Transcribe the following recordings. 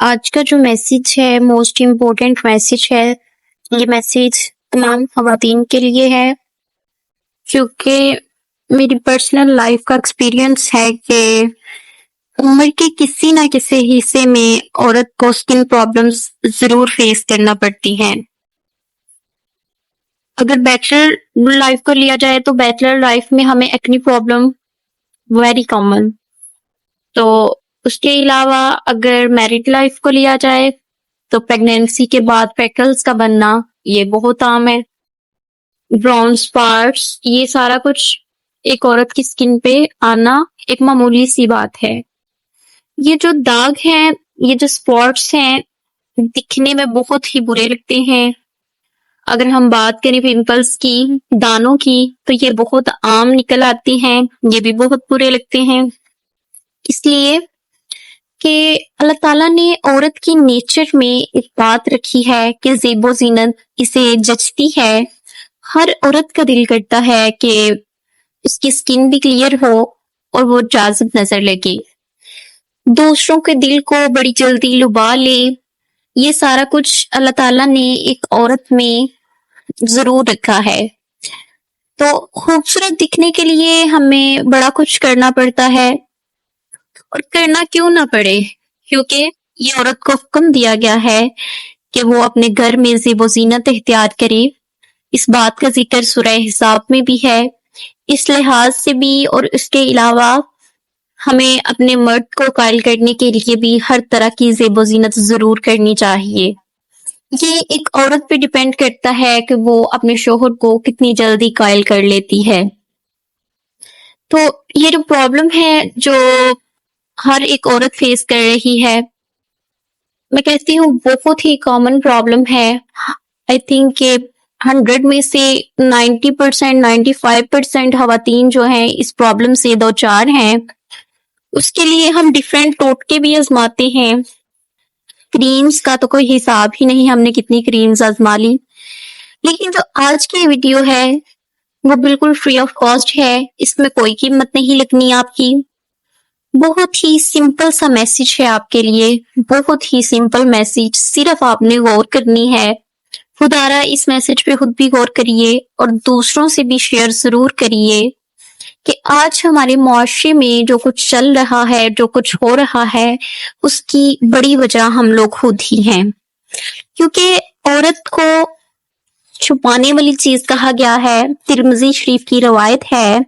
آج کا جو میسج ہے موسٹ امپورٹنٹ میسج ہے. یہ میسج تمام خواتین کے لیے ہے کیونکہ میری پرسنل لائف کا ایکسپیرینس ہے کہ عمر کے کسی نہ کسی حصے میں عورت کو سکن پرابلمز ضرور فیس کرنا پڑتی ہیں. اگر بیچلر لائف کو لیا جائے تو بیچلر لائف میں ہمیں ایکنی پرابلم ویری کامن. تو اس کے علاوہ اگر میرڈ لائف کو لیا جائے تو پیگنینسی کے بعد پیکلز کا بننا یہ بہت عام ہے. براؤن سپاٹس یہ سارا کچھ ایک عورت کی سکن پہ آنا ایک معمولی سی بات ہے. یہ جو داغ ہیں، یہ جو سپاٹس ہیں، دکھنے میں بہت ہی برے لگتے ہیں. اگر ہم بات کریں پمپلز کی، دانوں کی، تو یہ بہت عام نکل آتی ہیں، یہ بھی بہت برے لگتے ہیں. اس لیے کہ اللہ تعالیٰ نے عورت کی نیچر میں ایک بات رکھی ہے کہ زیب و زینت اسے جچتی ہے. ہر عورت کا دل کرتا ہے کہ اس کی سکن بھی کلیئر ہو اور وہ جاذب نظر لگے، دوسروں کے دل کو بڑی جلدی لبھا لے. یہ سارا کچھ اللہ تعالیٰ نے ایک عورت میں ضرور رکھا ہے. تو خوبصورت دکھنے کے لیے ہمیں بڑا کچھ کرنا پڑتا ہے، اور کرنا کیوں نہ پڑے، کیونکہ یہ عورت کو حکم دیا گیا ہے کہ وہ اپنے گھر میں زیب و زینت اختیار کرے. اس بات کا ذکر سورہ حساب میں بھی ہے. اس لحاظ سے بھی اور اس کے علاوہ ہمیں اپنے مرد کو قائل کرنے کے لیے بھی ہر طرح کی زیب و زینت ضرور کرنی چاہیے. یہ ایک عورت پہ ڈیپینڈ کرتا ہے کہ وہ اپنے شوہر کو کتنی جلدی قائل کر لیتی ہے. تو یہ جو پرابلم ہے جو ہر ایک عورت فیس کر رہی ہے، میں کہتی ہوں بہت ہی کامن پرابلم ہے. آئی تھنک کہ 100 میں سے 90%، 95% خواتین جو ہیں اس پرابلم سے دوچار ہیں. اس کے لیے ہم ڈیفرنٹ ٹوٹکے بھی آزماتے ہیں. کریمز کا تو کوئی حساب ہی نہیں، ہم نے کتنی کریمز آزما لی. لیکن جو آج کی ویڈیو ہے وہ بالکل فری آف کاسٹ ہے، اس میں کوئی قیمت نہیں لگنی آپ کی. بہت ہی سمپل سا میسج ہے آپ کے لیے، بہت ہی سمپل میسج. صرف آپ نے غور کرنی ہے. خدارا اس میسج پہ خود بھی غور کریے اور دوسروں سے بھی شیئر ضرور کریے کہ آج ہمارے معاشرے میں جو کچھ چل رہا ہے، جو کچھ ہو رہا ہے، اس کی بڑی وجہ ہم لوگ خود ہی ہیں. کیونکہ عورت کو چھپانے والی چیز کہا گیا ہے. ترمذی شریف کی روایت ہے،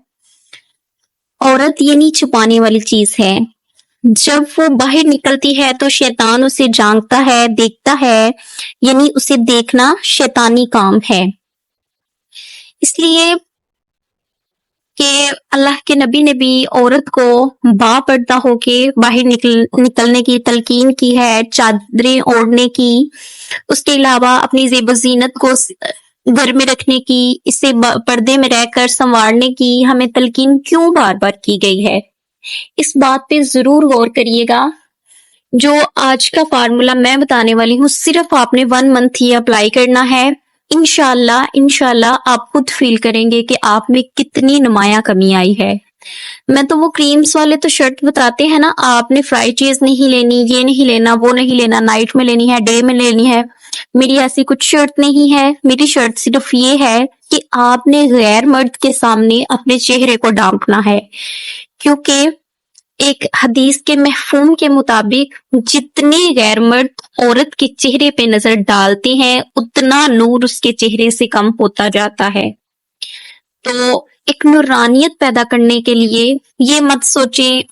عورت یہ نہیں چھپانے والی چیز ہے. جب وہ باہر نکلتی ہے تو شیطان اسے جانتا ہے، دیکھتا ہے، یعنی اسے دیکھنا شیطانی کام ہے. اس لیے کہ اللہ کے نبی نے بھی عورت کو با پردہ ہو کے باہر نکلنے کی تلقین کی ہے، چادریں اوڑھنے کی. اس کے علاوہ اپنی زیب و زینت کو گھر میں رکھنے کی، اسے پردے میں رہ کر سنوارنے کی ہمیں تلقین کیوں بار بار کی گئی ہے. اس بات پہ ضرور غور کریے گا. جو آج کا فارمولا میں بتانے والی ہوں، صرف آپ نے 1 منتھ یہ اپلائی کرنا ہے. انشاءاللہ آپ خود فیل کریں گے کہ آپ میں کتنی نمایاں کمی آئی ہے. میں تو وہ کریمز والے تو شرط بتاتے ہیں نا، آپ نے فرائی چیز نہیں لینی، یہ نہیں لینا، وہ نہیں لینا، نائٹ میں لینی ہے، ڈے میں لینی ہے. میری ایسی کچھ شرط نہیں ہے. میری شرط صرف یہ ہے کہ آپ نے غیر مرد کے سامنے اپنے چہرے کو ڈھانپنا ہے. کیونکہ ایک حدیث کے مفہوم کے مطابق جتنے غیر مرد عورت کے چہرے پہ نظر ڈالتے ہیں اتنا نور اس کے چہرے سے کم ہوتا جاتا ہے. تو ایک نورانیت پیدا کرنے کے لیے یہ مت سوچیں.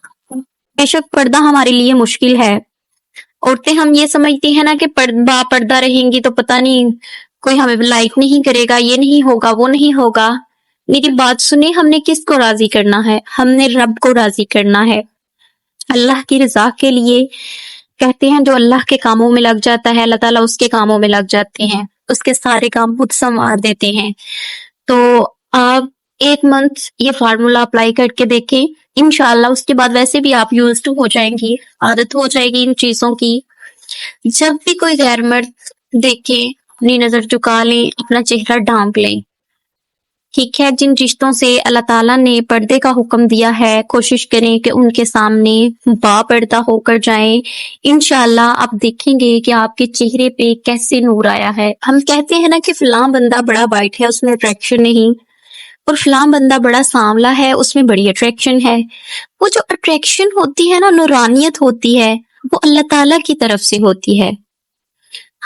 بے شک پردہ ہمارے لیے مشکل ہے. عورتیں ہم یہ سمجھتی ہیں نا کہ پردہ رہیں گی تو پتہ نہیں کوئی ہمیں لائک نہیں کرے گا، یہ نہیں ہوگا، وہ نہیں ہوگا. میری بات سنیں، ہم نے کس کو راضی کرنا ہے؟ ہم نے رب کو راضی کرنا ہے. اللہ کی رضا کے لیے کہتے ہیں جو اللہ کے کاموں میں لگ جاتا ہے اللہ تعالیٰ اس کے کاموں میں لگ جاتے ہیں، اس کے سارے کام خود سنوار دیتے ہیں. تو آپ 1 منتھ یہ فارمولا اپلائی کر کے دیکھیں. انشاءاللہ اس کے بعد ویسے بھی آپ یوزڈ ہو جائیں گی، عادت ہو جائے گی ان چیزوں کی. جب بھی کوئی غیر مرد دیکھیں اپنی نظر جھکا لیں، اپنا چہرہ ڈھانپ لیں. ٹھیک ہے، جن رشتوں سے اللہ تعالیٰ نے پردے کا حکم دیا ہے کوشش کریں کہ ان کے سامنے با پردہ ہو کر جائیں. انشاءاللہ آپ دیکھیں گے کہ آپ کے چہرے پہ کیسے نور آیا ہے. ہم کہتے ہیں نا کہ فلاں بندہ بڑا وائٹ ہے، اس میں اٹریکشن نہیں، اور فلاں بندہ بڑا سانولا ہے، اس میں بڑی اٹریکشن ہے. وہ جو اٹریکشن ہوتی ہے نا، نورانیت ہوتی ہے، وہ اللہ تعالیٰ کی طرف سے ہوتی ہے.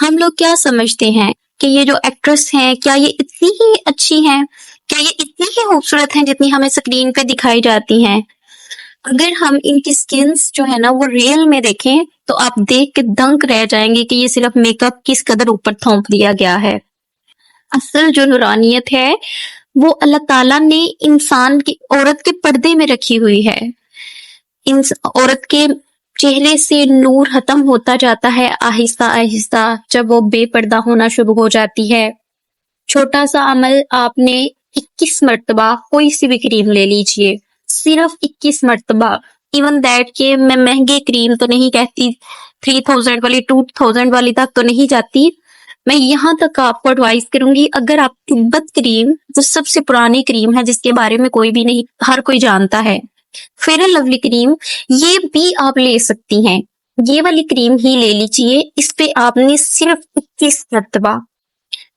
ہم لوگ کیا سمجھتے ہیں کہ یہ جو ایکٹریس ہیں کیا یہ اتنی ہی اچھی ہیں، کیا یہ اتنی ہی خوبصورت ہیں جتنی ہمیں اسکرین پہ دکھائی جاتی ہیں؟ اگر ہم ان کی سکنز جو ہے نا وہ ریئل میں دیکھیں تو آپ دیکھ کے دنگ رہ جائیں گے کہ یہ صرف میک اپ کس قدر اوپر تھوپ دیا گیا ہے. اصل جو نورانیت ہے وہ اللہ تعالیٰ نے انسان کی عورت کے پردے میں رکھی ہوئی ہے. عورت کے چہرے سے نور ختم ہوتا جاتا ہے آہستہ آہستہ جب وہ بے پردہ ہونا شروع ہو جاتی ہے. چھوٹا سا عمل، آپ نے 21 مرتبہ کوئی سی بھی کریم لے لیجئے، صرف 21 مرتبہ. ایون دیٹ کہ میں مہنگے کریم تو نہیں کہتی، 3000 والی 2000 والی تک تو نہیں جاتی. میں یہاں تک آپ کو ایڈوائز کروں گی، اگر آپ تبت کریم جو سب سے پرانی کریم ہے جس کے بارے میں کوئی بھی نہیں، ہر کوئی جانتا ہے، فیئر اینڈ لولی کریم، یہ بھی آپ لے سکتی ہیں. یہ والی کریم ہی لے لیجئے. اس پہ آپ نے صرف 21 مرتبہ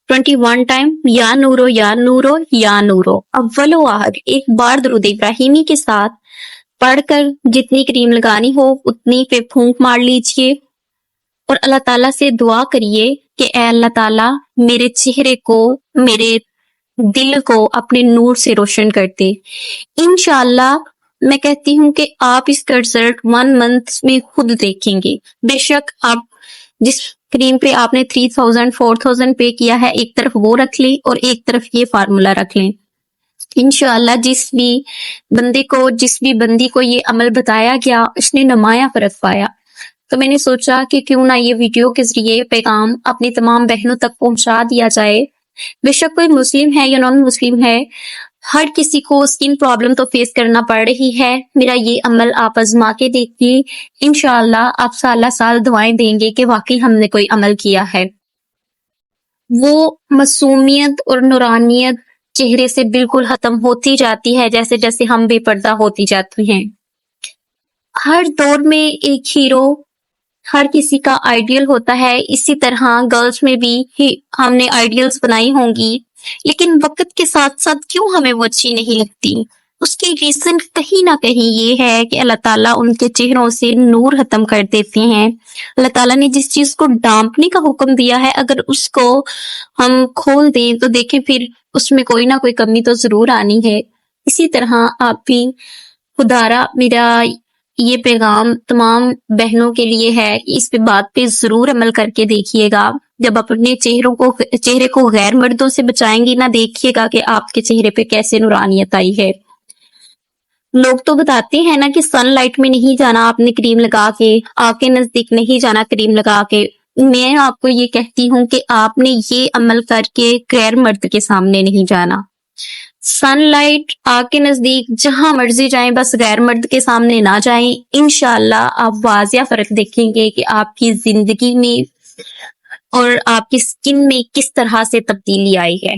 21 ٹائم یا نورو یا نورو یا نورو اول و آخر ایک بار درود ابراہیمی کے ساتھ پڑھ کر جتنی کریم لگانی ہو اتنی پہ پھونک مار لیجئے اور اللہ تعالیٰ سے دعا کریے کہ اے اللہ تعالیٰ میرے چہرے کو، میرے دل کو اپنے نور سے روشن کر دے. انشاءاللہ میں کہتی ہوں کہ آپ اس کا رزلٹ 1 منتھ میں خود دیکھیں گے. بے شک آپ جس کریم پہ آپ نے 3000 4000 پے کیا ہے، ایک طرف وہ رکھ لیں اور ایک طرف یہ فارمولا رکھ لیں. انشاءاللہ جس بھی بندے کو، جس بھی بندی کو یہ عمل بتایا گیا، اس نے نمایاں فرق پایا. تو میں نے سوچا کہ کیوں نہ یہ ویڈیو کے ذریعے پیغام اپنی تمام بہنوں تک پہنچا دیا جائے. بے شک کوئی مسلم ہے یا نان مسلم ہے، ہر کسی کو اسکن پرابلم تو فیس کرنا پڑ رہی ہے. میرا یہ عمل آپ آزما کے دیکھیے، انشاءاللہ آپ سالہ سال دعائیں دیں گے کہ واقعی ہم نے کوئی عمل کیا ہے. وہ معصومیت اور نورانیت چہرے سے بالکل ختم ہوتی جاتی ہے جیسے جیسے ہم بے پردہ ہوتی جاتی ہیں. ہر دور میں ایک ہیرو ہر کسی کا آئیڈیل ہوتا ہے، اسی طرح گرلز میں بھی ہم نے آئیڈیلز بنائی ہوں گی، لیکن وقت کے ساتھ ساتھ کیوں ہمیں وہ اچھی نہیں لگتی؟ اس کی ریزن کہیں نہ کہیں یہ ہے کہ اللہ تعالیٰ ان کے چہروں سے نور ختم کر دیتے ہیں. اللہ تعالیٰ نے جس چیز کو ڈانپنے کا حکم دیا ہے، اگر اس کو ہم کھول دیں تو دیکھیں پھر اس میں کوئی نہ کوئی کمی تو ضرور آنی ہے. اسی طرح آپ بھی خدارا میرا یہ پیغام تمام بہنوں کے لیے ہے کہ اس پہ بات پہ ضرور عمل کر کے دیکھیے گا. جب آپ اپنے چہرے کو غیر مردوں سے بچائیں گی نا، دیکھیے گا کہ آپ کے چہرے پہ کیسے نورانیت آئی ہے. لوگ تو بتاتے ہیں نا کہ سن لائٹ میں نہیں جانا آپ نے کریم لگا کے، آگ کے نزدیک نہیں جانا کریم لگا کے. میں آپ کو یہ کہتی ہوں کہ آپ نے یہ عمل کر کے غیر مرد کے سامنے نہیں جانا. سن لائٹ، آگ کے نزدیک، جہاں مرضی جائیں، بس غیر مرد کے سامنے نہ جائیں. انشاءاللہ آپ واضح فرق دیکھیں گے کہ آپ کی زندگی میں اور آپ کی سکن میں کس طرح سے تبدیلی آئی ہے.